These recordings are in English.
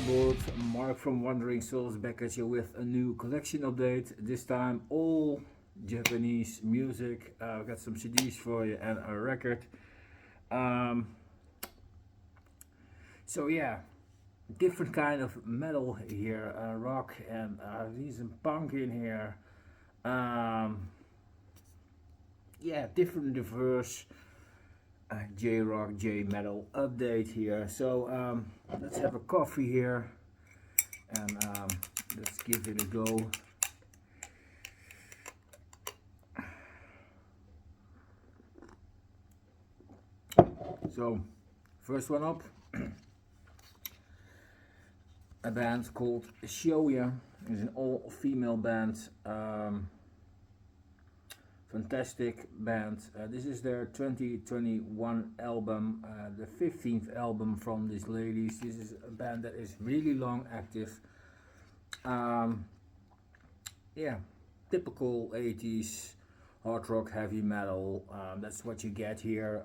Sabbat, Mark from Wandering Souls back at you with a new collection update. This time all Japanese music. I've got some CDs for you and a record. So yeah, different kind of metal here, rock, and there's some punk in here. Yeah, different diverse J-rock, J-metal update here. So let's have a coffee here and let's give it a go. So first one up, a band called Showya. It's an all-female band. Fantastic band. This is their 2021 album, the 15th album from these ladies. This is a band that is really long active. Yeah, typical 80s hard rock, heavy metal. That's what you get here,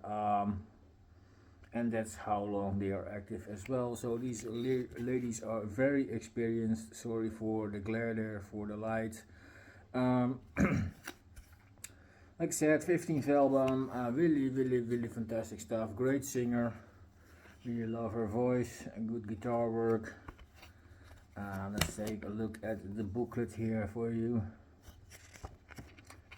and that's how long they are active as well. So these ladies are very experienced. Sorry for the glare there, for the light. Like I said, 15th album, really fantastic stuff. Great singer, really love her voice, and good guitar work. Let's take a look at the booklet here for you.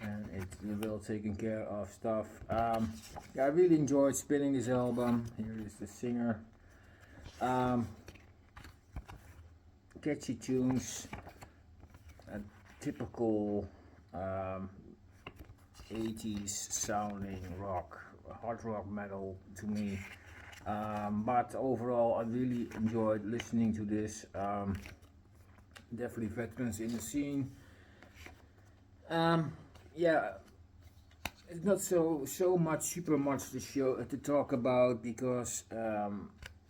And it's well taken care of stuff. Yeah, I really enjoyed spinning this album. Here is the singer. Catchy tunes, a typical 80s sounding rock, hard rock metal to me, but overall I really enjoyed listening to this. Definitely veterans in the scene. Yeah, it's not so much super much to talk about, because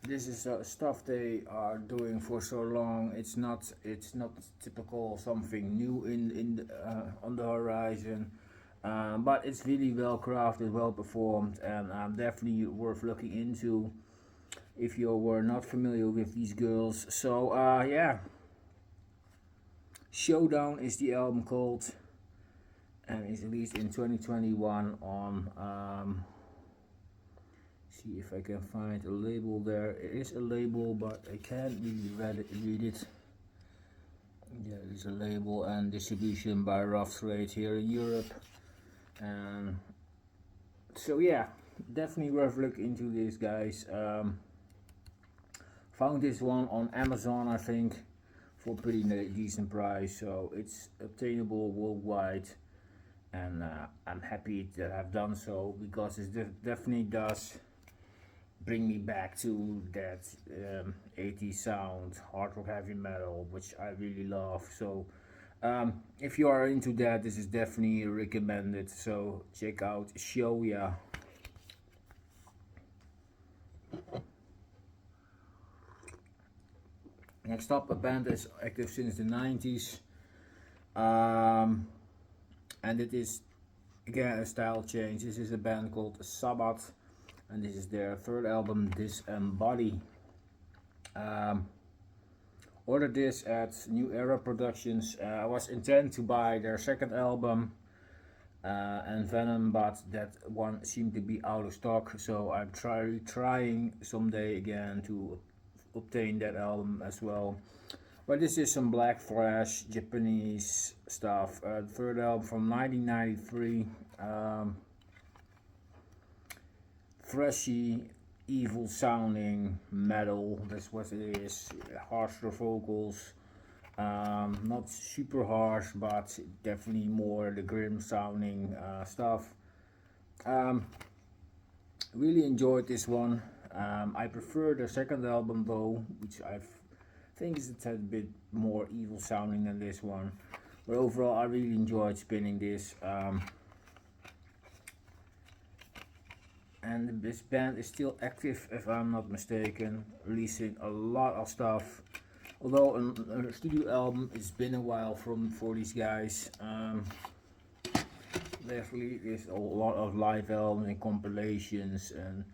this is stuff they are doing for so long. It's not typical something new on the horizon. But it's really well crafted, well performed, and definitely worth looking into if you were not familiar with these girls. So yeah, Showdown is the album called, and it's released in 2021 on see if I can find a label there. It is a label, but I can't really read it. Yeah, it's a label, and distribution by Rough Trade here in Europe. So yeah, definitely worth looking into these guys. Found this one on Amazon, I think, for a pretty decent price, so it's obtainable worldwide, and I'm happy that I've done so, because it definitely does bring me back to that 80s sound, hard rock, heavy metal, which I really love. So if you are into that, this is definitely recommended. So check out Showya. Next up, a band that's active since the 90s, and it is again a style change. This is a band called Sabbat, and this is their third album, Disembody. Ordered this at New Era Productions. I was intending to buy their second album, and Venom, but that one seemed to be out of stock, so I'm trying someday again to obtain that album as well. But this is some Black Flash Japanese stuff. Third album from 1993. Freshy, evil sounding metal, that's what it is. Harsher vocals, not super harsh, but definitely more the grim sounding stuff. Really enjoyed this one. I prefer the second album though, which I think is a tad bit more evil sounding than this one, but overall I really enjoyed spinning this. And this band is still active, if I'm not mistaken, releasing a lot of stuff. Although a studio album, it's been a while for these guys. Definitely there's a lot of live albums and compilations and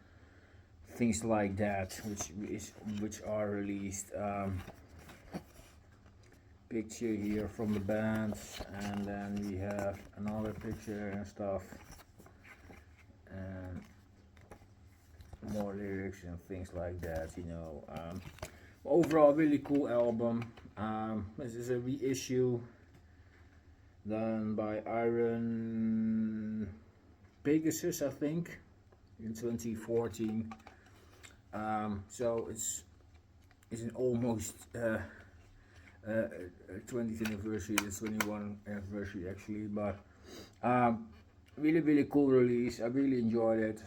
things like that, which are released. Picture here from the band, and then we have another picture and stuff, and more lyrics and things like that, you know. Overall, really cool album. This is a reissue done by Iron Pegasus, I think, in 2014. So it's an almost 20th anniversary, it's 21st anniversary actually, but really cool release. I really enjoyed it.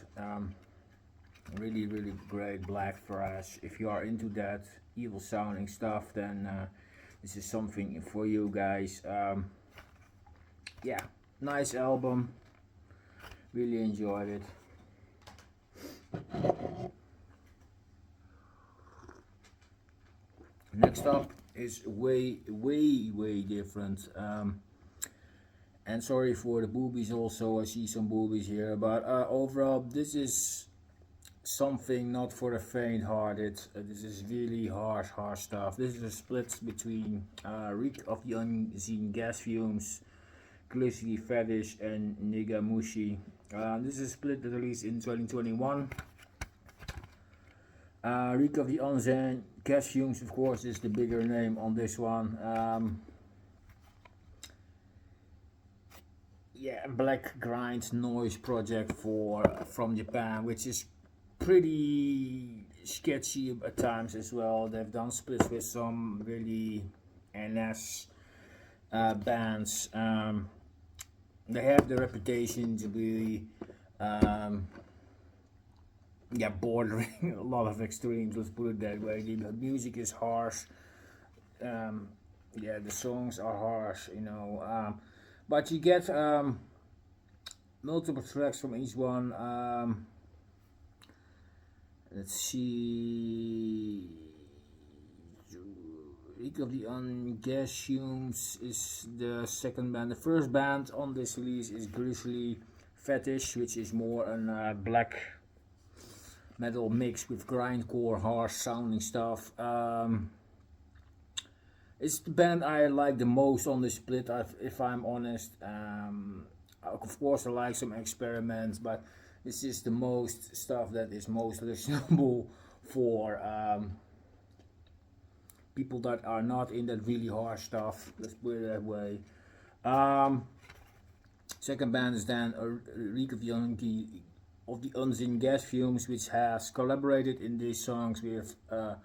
Really great black thrash. If you are into that evil sounding stuff, then this is something for you guys. Yeah, nice album, really enjoyed it. Next up is way different, and sorry for the boobies also, I see some boobies here, but overall this is something not for the faint hearted. This is really harsh stuff. This is a split between Reek of the Unzen Gas Fumes, Grizzly, Fetish, and Nigamushi. This is a split that released in 2021. Reek of the Unzen Gas Fumes, of course, is the bigger name on this one. Yeah, black grind noise project from Japan, which is pretty sketchy at times as well. They've done splits with some really NS bands. They have the reputation to be yeah, bordering a lot of extremes, let's put it that way. The music is harsh. Yeah, the songs are harsh, you know. But you get multiple tracks from each one. Let's see. Reek of the Gas Fumes is the second band. The first band on this release is Grizzly, Fetish, which is more a black metal mix with grindcore, harsh sounding stuff. It's the band I like the most on this split, if I'm honest. Of course I like some experiments, but this is the most stuff that is most listenable for people that are not in that really harsh stuff, let's put it that way. Second band is then Reek of the Unzen Gas Fumes, which has collaborated in these songs with a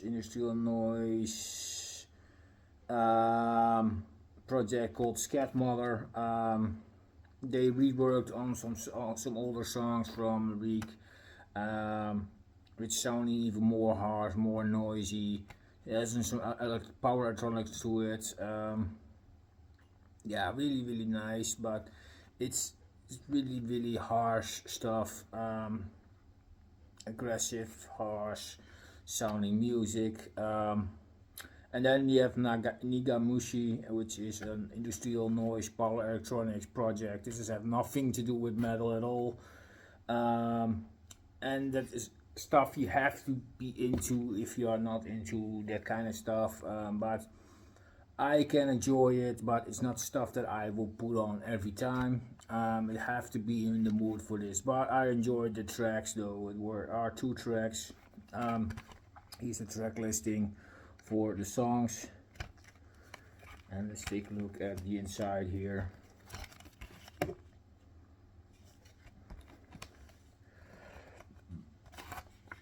industrial noise project called Scatmother. They reworked on some older songs from Reek, which sound even more harsh, more noisy. There's some power electronics to it. Yeah, really nice, but it's really harsh stuff. Aggressive, harsh sounding music. And then we have Nigamushi, which is an industrial noise power electronics project. This has nothing to do with metal at all. And that is stuff you have to be into if you are not into that kind of stuff. But I can enjoy it, but it's not stuff that I will put on every time. You have to be in the mood for this. But I enjoyed the tracks though. It are 2 tracks. Here's the track listing for the songs, and let's take a look at the inside here.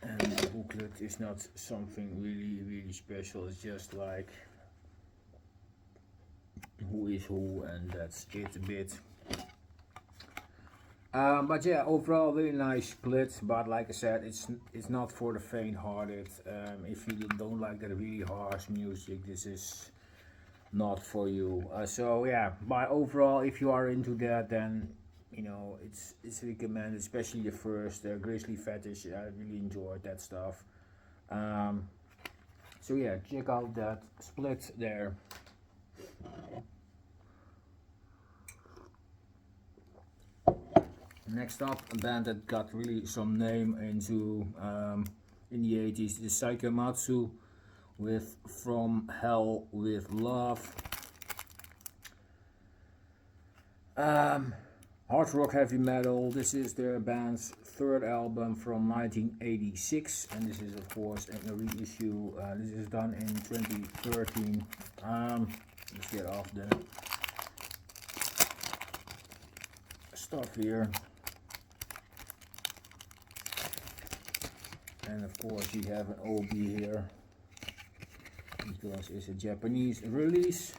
And the booklet is not something really special. It's just like who is who, and that's it a bit. But yeah, overall really nice split, but like I said, it's not for the faint-hearted. If you don't like that really harsh music, this is not for you. So yeah, but overall, if you are into that, then you know it's recommended, especially the first Grizzly, Fetish. I really enjoyed that stuff. So yeah, check out that split there. Next up, a band that got really some name into in the 80s, the Seikima-II with From Hell with Love. Hard rock heavy metal. This is their band's third album from 1986, and this is of course a reissue. This is done in 2013. Let's get off the stuff here. And of course you have an OB here, because it's a Japanese release.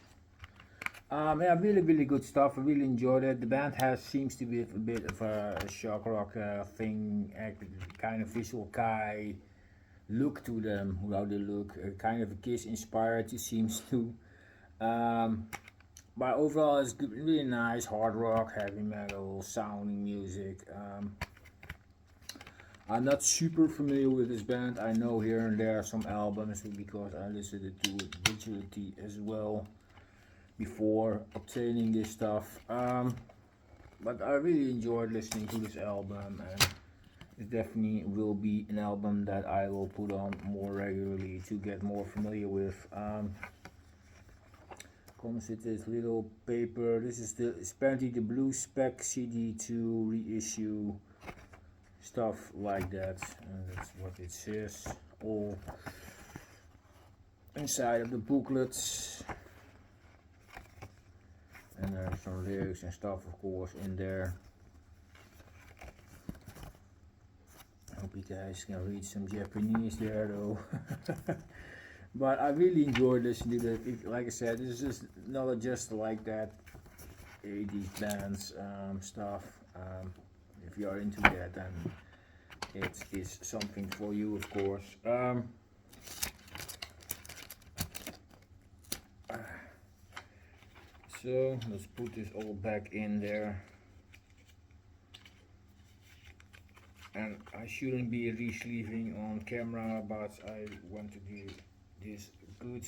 Yeah, really good stuff. I really enjoyed it. The band seems to be a bit of a shock rock thing, kind of visual Kai look to them, how they look, kind of a Kiss inspired, it seems to. But overall it's good, really nice hard rock, heavy metal sounding music. I'm not super familiar with this band. I know here and there some albums because I listened to it digitally as well before obtaining this stuff. But I really enjoyed listening to this album, and it definitely will be an album that I will put on more regularly to get more familiar with. Comes with this little paper. This is apparently the Blue Spec CD2 reissue, stuff like that, and that's what it says all inside of the booklets. And there's some lyrics and stuff of course in there. I hope you guys can read some Japanese there though. But I really enjoyed listening to it. Like I said, this is just not just like that 80s bands stuff. If you are into that, then it is something for you, of course. So let's put this all back in there. And I shouldn't be re-sleeving on camera, but I want to do this good.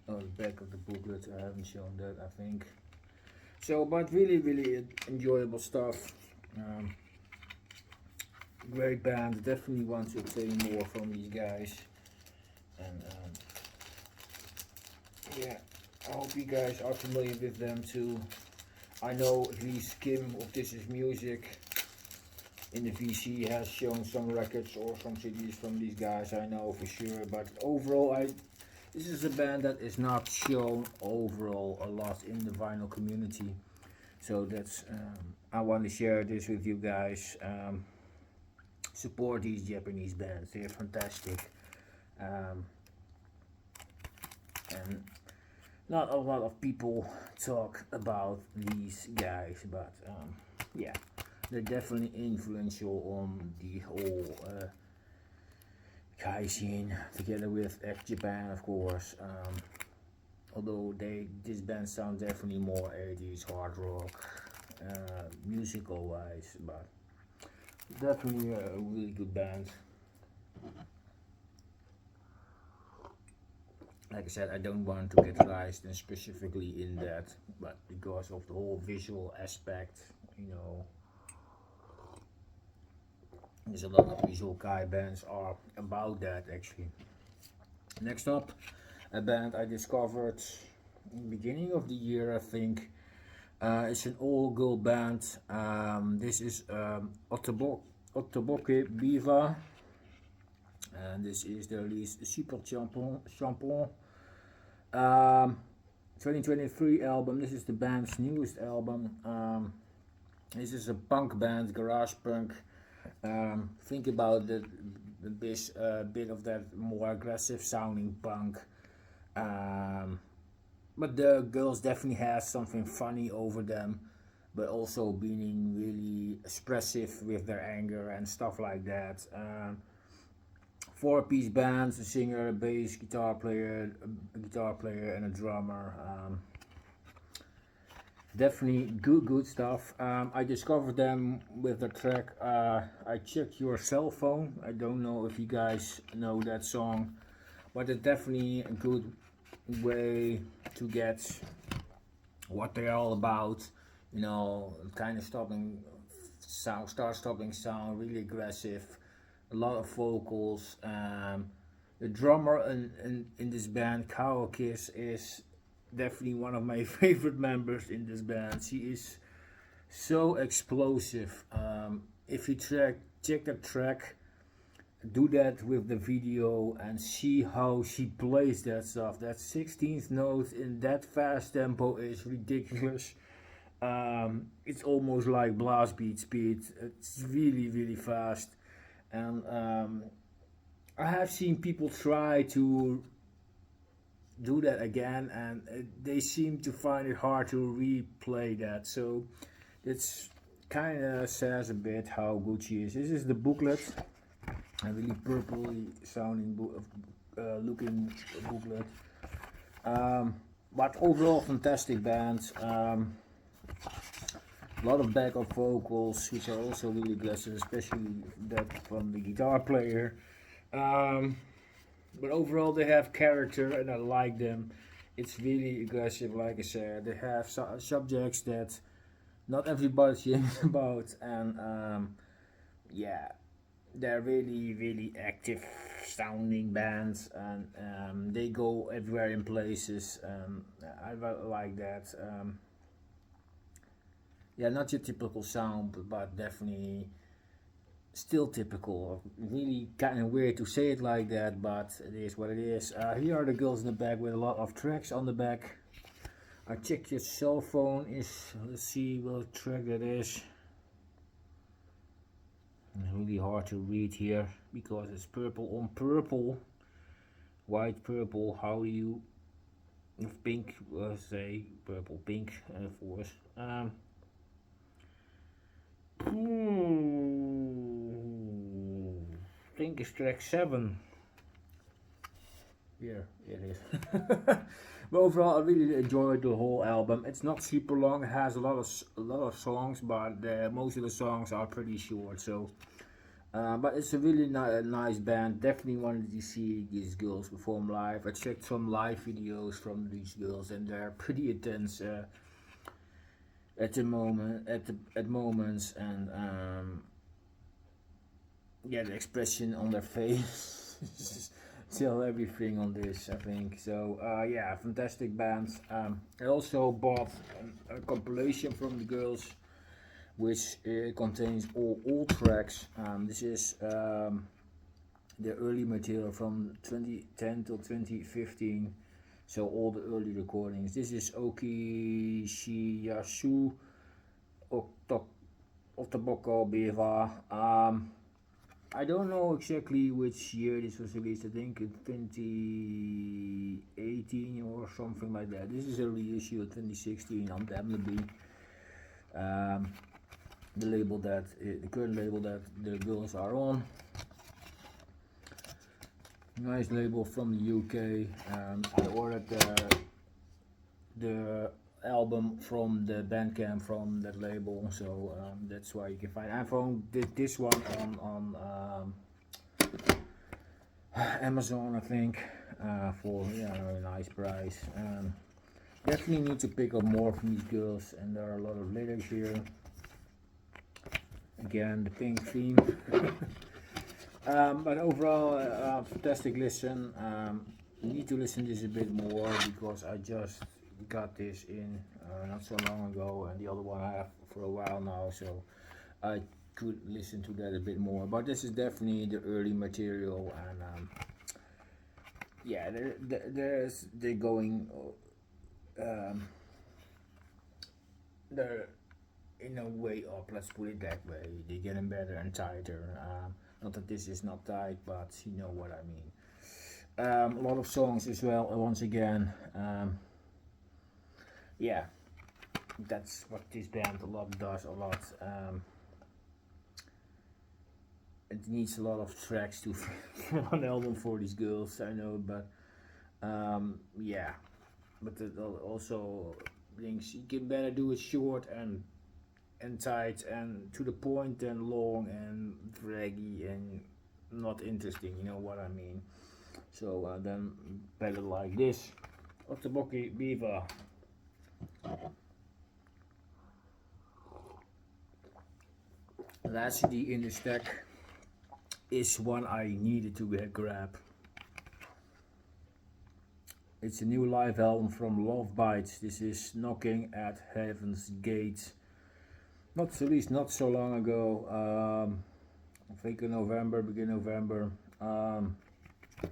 On the back of the booklet, I haven't shown that, I think. So, but really enjoyable stuff. Great band, definitely want to obtain more from these guys. And yeah, I hope you guys are familiar with them too. I know at least Kim of This Is Music in the VC has shown some records or some CDs from these guys, I know for sure. But overall, this is a band that is not shown overall a lot in the vinyl community. So that's, I want to share this with you guys. Support these Japanese bands, they're fantastic. And not a lot of people talk about these guys, but yeah, they're definitely influential on the whole Kai scene, together with Japan, of course. Although this band sounds definitely more 80s hard rock, musical wise, but definitely a really good band. Like I said, I don't want to get raised and specifically in that, but because of the whole visual aspect, you know, there's a lot of visual Kai bands are about that actually. Next up, a band I discovered in the beginning of the year, I think. It's an all-girl band. This is Otoboke Beaver, and this is the release Super Champon. 2023 album. This is the band's newest album. This is a punk band, garage punk. Think about this bit of that more aggressive sounding punk. But the girls definitely have something funny over them, but also being really expressive with their anger and stuff like that. Four-piece band, a singer, a bass, guitar player, and a drummer. Definitely good stuff. I discovered them with the track I Check Your Cell Phone. I don't know if you guys know that song, but it's definitely a good way to get what they're all about, you know, kind of stopping sound, start stopping sound, really aggressive, a lot of vocals. The drummer in this band, Oki She, is definitely one of my favorite members in this band. She is so explosive. If you check the track, do that with the video and see how she plays that stuff. That 16th note in that fast tempo is ridiculous. It's almost like blast beat speed. It's really fast, and I have seen people try to do that again, and they seem to find it hard to replay that. So it's kind of says a bit how good she is. This is the booklet, a really purpley sounding looking booklet. But overall, fantastic band. A lot of backup vocals, which are also really aggressive, especially that from the guitar player. But overall, they have character, and I like them. It's really aggressive, like I said. They have subjects that not everybody sings about, and yeah, they're really active sounding bands, and they go everywhere in places. I like that. Yeah, not your typical sound, but definitely still typical. Really kind of weird to say it like that, but it is what it is. Here are the girls in the back with a lot of tracks on the back. I check your cell phone is, let's see what track that is. It's really hard to read here because it's purple on purple, white purple. How do you pink? Say purple pink for us. I think it's track 7. Here it is. But overall, I really enjoyed the whole album. It's not super long. It has a lot of songs, but most of the songs are pretty short. So, but it's a really nice band. Definitely wanted to see these girls perform live. I checked some live videos from these girls, and they're pretty intense. At moments, and yeah, the expression on their face tell everything on this, I think. So yeah, fantastic bands. I also bought a compilation from the girls, which contains all tracks. This is the early material from 2010 till 2015. So all the early recordings. This is Oki She, Otoboke, Beaver. I don't know exactly which year this was released. I think in 2018 or something like that. This is a reissue of 2016 on Disembody. The label that the current label that the girls are on. Nice label from the UK. I ordered the album from the Bandcamp from that label, so that's why you can find. I found this one on Amazon, I think, for a nice price. Definitely need to pick up more from these girls, and there are a lot of lyrics here. Again, the pink theme. But overall, fantastic listen. Need to listen to this a bit more because I just got this in not so long ago, and the other one I have for a while now, so I could listen to that a bit more. But this is definitely the early material, and yeah, they're going. They're in a way up. Let's put it that way. They're getting better and tighter. Not that this is not tight, but you know what I mean. A lot of songs as well, once again. Yeah, that's what this band does a lot. It needs a lot of tracks to fill an album for these girls, I know, but yeah. But it also thinks you can better do it short and tight and to the point and long and draggy and not interesting, you know what I mean. So then better like this. Otoboke, Beaver. last CD in the stack is one I needed to grab. It's a new live album from Lovebites. This is Knocking at Heaven's Gate. Not released not so long ago. I think in November, beginning November.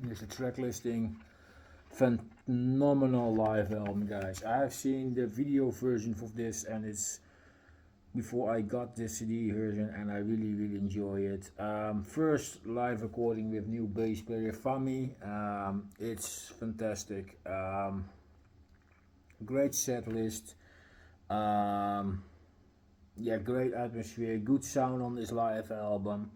Here's a track listing. Phenomenal live album, guys. I have seen the video version of this, and it's before I got the CD version, and I really enjoy it. First live recording with new bass player Fami. It's fantastic. Great set list. Yeah, great atmosphere, good sound on this live album.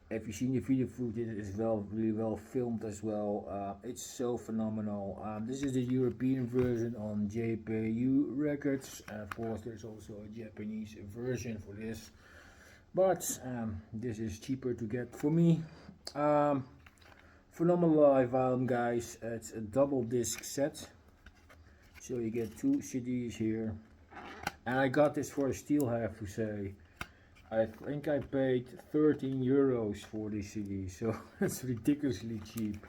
If you've seen the video footage, it's really well filmed as well. It's so phenomenal. This is the European version on JPU Records. Of course, there's also a Japanese version for this, but this is cheaper to get for me. Phenomenal live album, guys. It's a double disc set, so you get 2 CDs here. And I got this for a steal, I have to say. I think I paid 13 euros for this CD, so it's ridiculously cheap.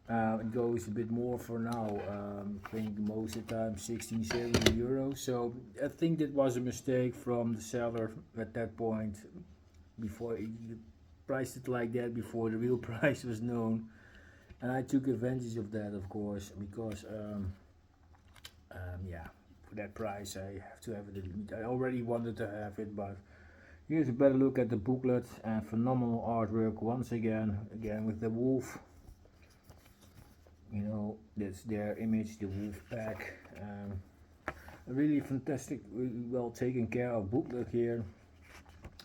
It goes a bit more for now. I think most of the time 16, 17 euros. So I think that was a mistake from the seller at that point. Before he priced it like that, before the real price was known. And I took advantage of that, of course, because yeah. For that price I have to have it. I already wanted to have it, but here's a better look at the booklet, and phenomenal artwork once again with the wolf. You know, that's their image, the wolf pack. A really fantastic, really well taken care of booklet here,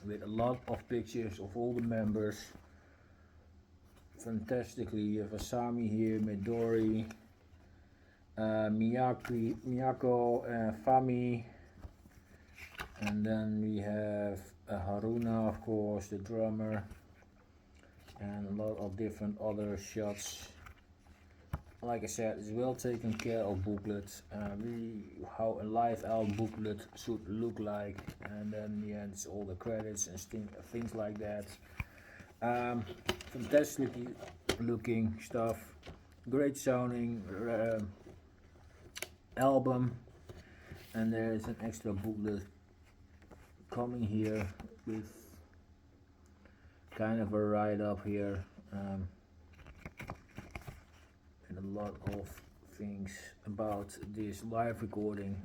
with a lot of pictures of all the members. Fantastically, you have Asami here, Midori, Miyako, Fami, and then we have Haruna, of course, the drummer, and a lot of different other shots. Like I said, it's well taken care of booklet, really how a live album booklet should look like, and then in the end it's all the credits and things like that. Fantastic looking stuff, great sounding album, and there's an extra booklet coming here with kind of a write-up here, and a lot of things about this live recording.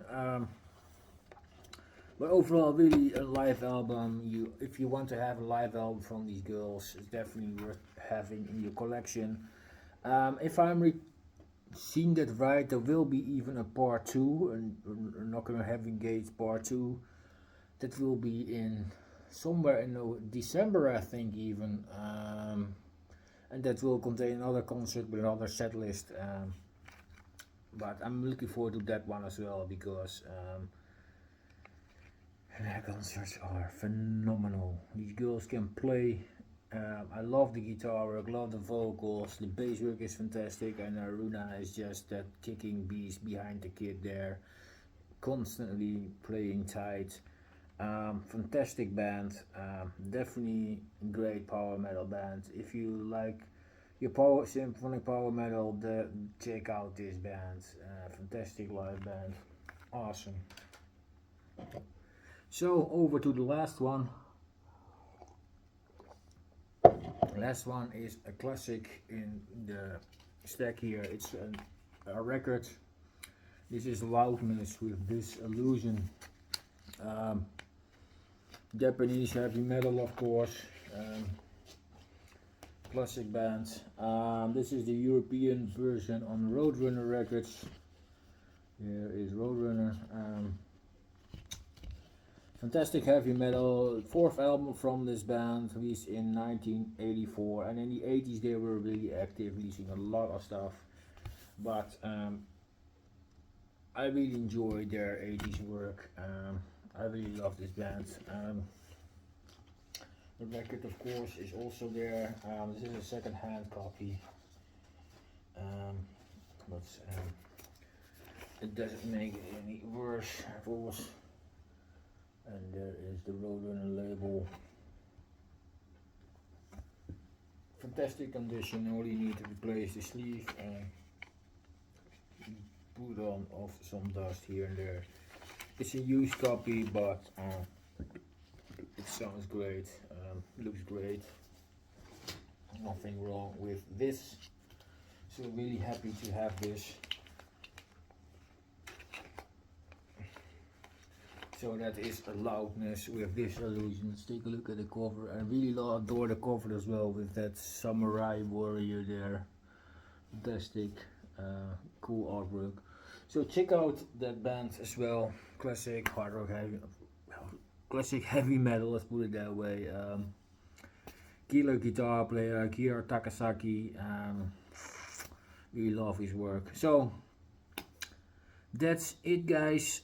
But overall, really a live album. If you want to have a live album from these girls, it's definitely worth having in your collection. If I'm seen that right, there will be even a part 2, and Knockin' at Heaven's Gate part 2. That will be in somewhere in December, I think, even, and that will contain another concert with another set list. But I'm looking forward to that one as well, because their concerts are phenomenal. These girls can play. I love the guitar work, love the vocals, the bass work is fantastic, and Haruna is just that kicking beast behind the kid there, constantly playing tight. Fantastic band, definitely great power metal band. If you like your symphonic power metal, check out this band. Fantastic live band, awesome. So over to the last one. Last one is a classic in the stack here. It's a record. This is Loudness with Disillusion. Japanese heavy metal, of course. Classic band. This is the European version on Roadrunner Records. Here is Roadrunner. Fantastic heavy metal, 4th album from this band, released in 1984, and in the 80s they were really active, releasing a lot of stuff. But I really enjoyed their 80s work. I really love this band. The record, of course, is also there. This is a second-hand copy, but it doesn't make it any worse, of course. And there is the Roadrunner label fantastic condition. Only need to replace the sleeve and put on off some dust here and there. It's a used copy, but it sounds great, looks great. Nothing wrong with this. So really happy to have this. So that is a Loudness with Disillusion. Let's take a look at the cover. I really adore the cover as well with that samurai warrior there. Fantastic, cool artwork. So check out that band as well. Classic hard rock heavy, classic heavy metal. Let's put it that way. Killer guitar player Kira Takasaki. Really love his work. So that's it, guys.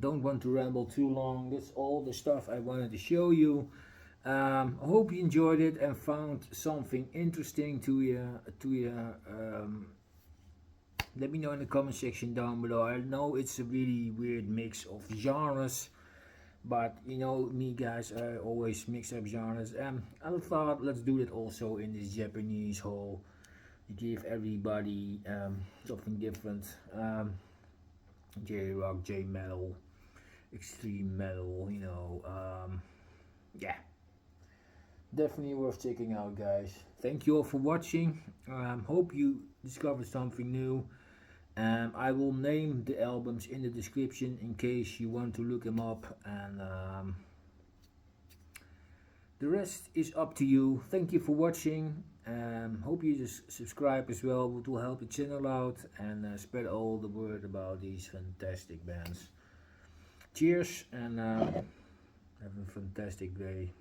Don't want to ramble too long. That's all the stuff I wanted to show you. Hope you enjoyed it and found something interesting to you. Let me know in the comment section down below. I know it's a really weird mix of genres, but you know me, guys, I always mix up genres. I thought let's do it also in this Japanese hole. Give everybody something different. J-rock, J-metal, extreme metal, you know, yeah, definitely worth checking out, guys. Thank you all for watching. Hope you discovered something new. I will name the albums in the description in case you want to look them up, and the rest is up to you. Thank you for watching. Hope you just subscribe as well. It will help the channel out and spread all the word about these fantastic bands. Cheers and have a fantastic day.